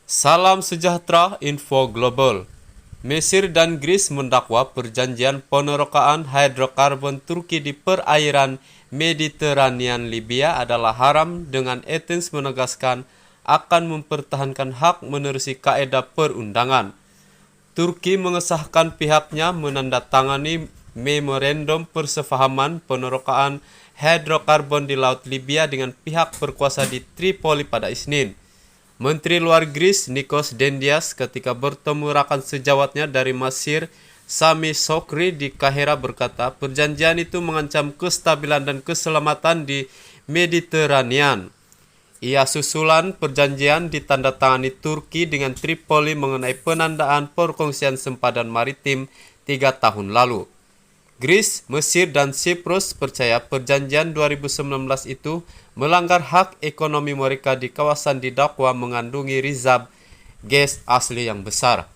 Salam sejahtera Info Global. Mesir dan Greece mendakwa perjanjian penerokaan hidrokarbon Turki di perairan Mediterranean Libya adalah haram, dengan Athens menegaskan akan mempertahankan hak menerusi kaedah perundangan. Turki mengesahkan pihaknya menandatangani memorandum persefahaman penerokaan hidrokarbon di Laut Libya dengan pihak berkuasa di Tripoli pada Isnin. Menteri Luar Greece Nikos Dendias ketika bertemu rakan sejawatnya dari Mesir Sami Sokri di Kahira berkata perjanjian itu mengancam kestabilan dan keselamatan di Mediterranean. Ia susulan perjanjian ditandatangani Turki dengan Tripoli mengenai penandaan perkongsian sempadan maritim 3 tahun lalu. Greece, Mesir, dan Siprus percaya perjanjian 2019 itu melanggar hak ekonomi mereka di kawasan didakwa mengandungi rizab gas asli yang besar.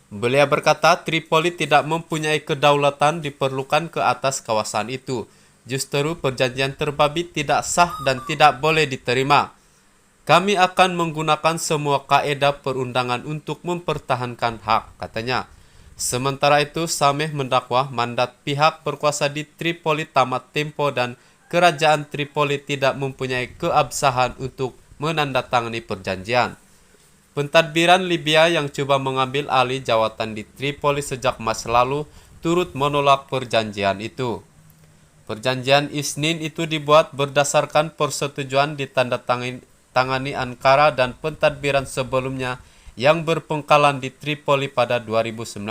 Beliau berkata Tripoli tidak mempunyai kedaulatan diperlukan ke atas kawasan itu. Justru perjanjian terbabi tidak sah dan tidak boleh diterima. Kami akan menggunakan semua kaedah perundangan untuk mempertahankan hak, katanya. Sementara itu, Sameh mendakwa mandat pihak berkuasa di Tripoli tamat tempo dan kerajaan Tripoli tidak mempunyai keabsahan untuk menandatangani perjanjian. Pentadbiran Libya yang coba mengambil alih jawatan di Tripoli sejak masa lalu turut menolak perjanjian itu. Perjanjian Isnin itu dibuat berdasarkan persetujuan ditandatangani Ankara dan pentadbiran sebelumnya yang berpengkalan di Tripoli pada 2019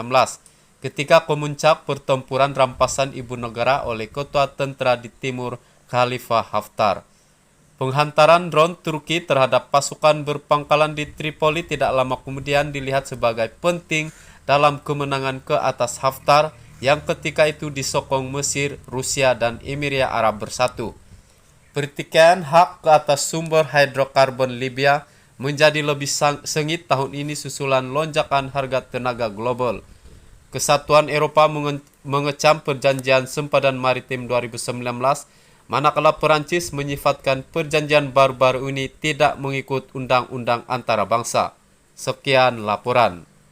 ketika pemuncak pertempuran rampasan ibu negara oleh ketua tentara di timur Khalifa Haftar. Penghantaran drone Turki terhadap pasukan berpangkalan di Tripoli tidak lama kemudian dilihat sebagai penting dalam kemenangan ke atas Haftar yang ketika itu disokong Mesir, Rusia, dan Emirat Arab Bersatu. Pertikaian hak ke atas sumber hidrokarbon Libya menjadi lebih sengit tahun ini susulan lonjakan harga tenaga global. Kesatuan Eropa mengecam perjanjian sempadan maritim 2019, manakala Perancis menyifatkan perjanjian baru-baru ini tidak mengikut undang-undang antarabangsa. Sekian laporan.